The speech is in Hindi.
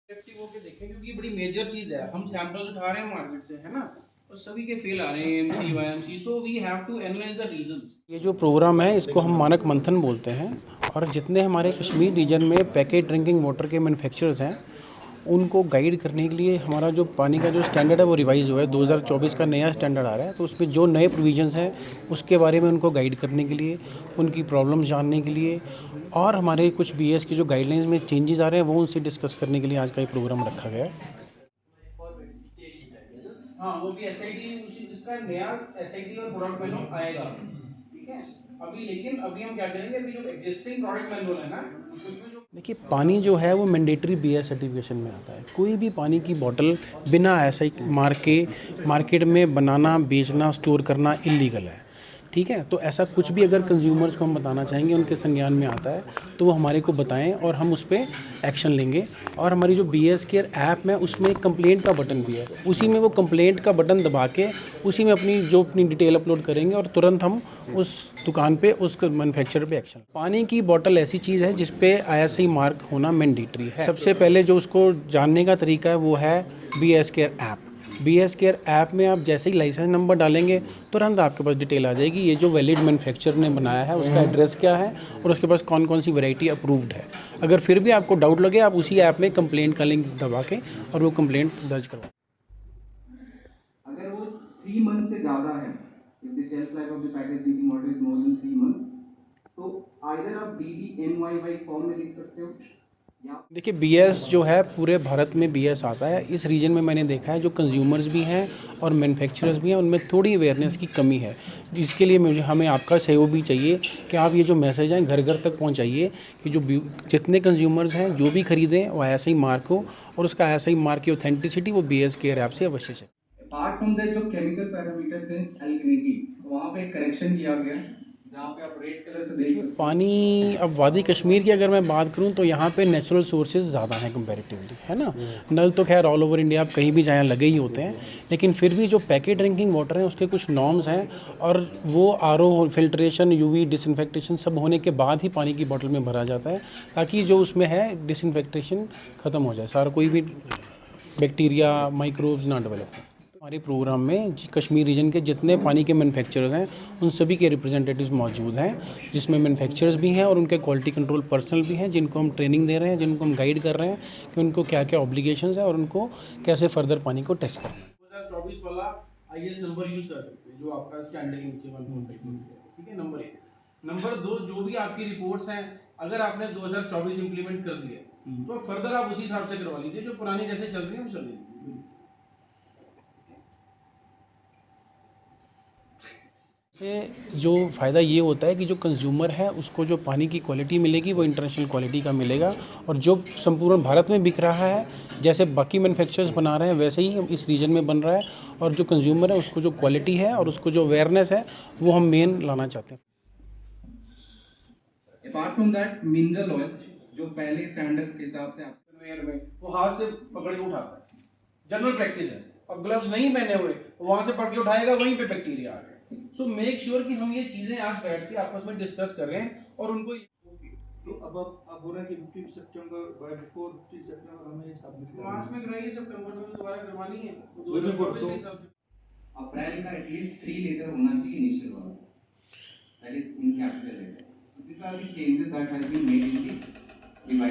एक्टिव होके देखें, क्योंकि ये बड़ी मेजर चीज़ है। हम सैंपल्स उठा रहे हैं मार्केट से, है ना, और सभी के फेल आ रहे हैं, MC YMC, so we have to analyse the reasons. ये जो प्रोग्राम है इसको हम मानक मंथन बोलते हैं, और जितने हमारे कश्मीर रीजन में पैकेज ड्रिंकिंग वाटर के मैन्युफैक्चरर्स हैं उनको गाइड करने के लिए हमारा जो पानी का जो स्टैंडर्ड है वो रिवाइज़ हुआ है। 2024 का नया स्टैंडर्ड आ रहा है, तो उसमें जो नए प्रोविजंस हैं उसके बारे में उनको गाइड करने के लिए, उनकी प्रॉब्लम्स जानने के लिए, और हमारे कुछ बीएस की जो गाइडलाइंस में चेंजेस आ रहे हैं वो उनसे डिस्कस करने के लिए आज का ये प्रोग्राम रखा गया है। हाँ, वो भी एसआईडी, इसका नया एसआईडी और प्रोडक्ट मैनुअल आएगा, ठीक है। लेकिन अभी हम क्या करेंगे, अभी जो एग्जिस्टिंग प्रोडक्ट मैनुअल है ना, उसमें जो देखिए पानी जो है वो मैंडेटरी बीएस सर्टिफिकेशन में आता है। कोई भी पानी की बोतल बिना ऐसा ही मार्केट में बनाना, बेचना, स्टोर करना इलीगल है, ठीक है। तो ऐसा कुछ भी अगर कंज्यूमर्स को हम बताना चाहेंगे, उनके संज्ञान में आता है, तो वो हमारे को बताएं और हम उस पर एक्शन लेंगे। और हमारी जो BS केयर ऐप में उसमें एक कंप्लेंट का बटन भी है, उसी में वो कंप्लेंट का बटन दबा के उसी में अपनी डिटेल अपलोड करेंगे और तुरंत हम उस दुकान पे, उस मैन्युफैक्चरर पे एक्शन। पानी की बोतल ऐसी चीज़ है जिस पे ISI मार्क होना मैंडेटरी है। सबसे पहले जो उसको जानने का तरीका है वो है BS care app. BS care app में आप जैसे ही लाइसेंस नंबर डालेंगे तुरंत आपके पास डिटेल आ जाएगी, ये जो वैलिड मैन्युफैक्चरर ने बनाया है उसका एड्रेस क्या है और उसके पास कौन कौन सी वैरायटी अप्रूव्ड है। अगर फिर भी आपको डाउट लगे, आप उसी ऐप में कंप्लेंट का लिंक दबा के और वो कंप्लेंट दर्ज करवा। अगर वो 3 मंथ से ज़्यादा है, if the shelf life of the packaged drinking water is more than 3 months, तो आइदर आप DDMYY फॉर्म में लिख सकते हो। देखिए BS जो है पूरे भारत में BS आता है। इस रीजन में मैंने देखा है जो कंज्यूमर्स भी हैं और मैन्युफैक्चरर्स भी हैं, उनमें थोड़ी अवेयरनेस की कमी है, जिसके लिए हमें आपका सहयोग भी चाहिए कि आप ये जो मैसेज हैं घर घर तक पहुंचाइए कि जो जितने कंज्यूमर्स हैं जो भी खरीदें वो ISI मार्क हो, और उसका ISI मार्क की ऑथेंटिसिटी वो BS केयर ऐप से अवश्य है। अपार्ट फ्रॉम दैट जो केमिकल पैरामीटर थे एल्गिनिटी, वहाँ पे करेक्शन किया गया, जहाँ पे आप रेड कलर से देख सकते हैं पानी। अब वादी कश्मीर की अगर मैं बात करूं तो यहाँ पे नेचुरल सोर्सेज ज़्यादा हैं कंपैरेटिवली, है ना। नल तो खैर ऑल ओवर इंडिया आप कहीं भी जाएँ लगे ही होते हैं, लेकिन फिर भी जो पैकेट ड्रिंकिंग वाटर हैं उसके कुछ नॉर्म्स हैं, और वो RO फिल्ट्रेशन, UV डिसइंफेक्टेशन सब होने के बाद ही पानी की बोतल में भरा जाता है, ताकि जो उसमें है डिसइंफेक्टेशन ख़त्म हो जाए, सारा कोई भी बैक्टीरिया, माइक्रोब्स ना डेवलप हो। हमारे प्रोग्राम में कश्मीर रीजन के जितने पानी के मैन्युफैक्चरर्स हैं उन सभी के रिप्रेजेंटेटिव्स मौजूद हैं, जिसमें मैन्युफैक्चरर्स भी हैं और उनके क्वालिटी कंट्रोल पर्सनल भी हैं, जिनको हम ट्रेनिंग दे रहे हैं, जिनको हम गाइड कर रहे हैं कि उनको क्या क्या ऑब्लिगेशंस है और उनको कैसे फर्दर पानी को टेस्ट करना है। 2024 वाला IS नंबर यूज़ कर सकते हैं जो आपका स्टैंडर्ड के नीचे 1.5, ठीक है। नंबर 1। नंबर 2, जो भी आपकी रिपोर्ट्स हैं, अगर आपने 2024 इम्प्लीमेंट कर दिया तो फर्दर आप उसी हिसाब से करवा लीजिए, जो पुरानी जैसे चल रही है वो चल रही है। से जो फ़ायदा ये होता है कि जो कंज्यूमर है उसको जो पानी की क्वालिटी मिलेगी वो इंटरनेशनल क्वालिटी का मिलेगा, और जो संपूर्ण भारत में बिक रहा है जैसे बाकी मैन्युफैक्चरर्स बना रहे हैं वैसे ही इस रीजन में बन रहा है, और जो कंज्यूमर है उसको जो क्वालिटी है और उसको जो अवेयरनेस है वो हम मेन लाना चाहते हैं। Apart from that mineral oil जो पहले स्टैंडर्ड के हिसाब से कन्वेयर में वो हाथ से पकड़ के उठाता है, जनरल प्रैक्टिस है, और ग्लव्स नहीं पहने हुए वहां से पकड़ के उठाएगा, वहीं पे बैक्टीरिया आ गए। सो मेक श्योर कि हम ये चीजें आज बैठ के आपस में डिस्कस कर रहे हैं और उनको। तो अब हो रहा है कि 15 सितंबर बाय बिफोर 15 सितंबर हमें सबमिट मार्च में कराइए, सितंबर में दोबारा करवानी है तो अप्रैल का एटलीस्ट 3 लीटर होना चाहिए इनिशियल वाला, that is encapsulated. This are the changes that has been made in the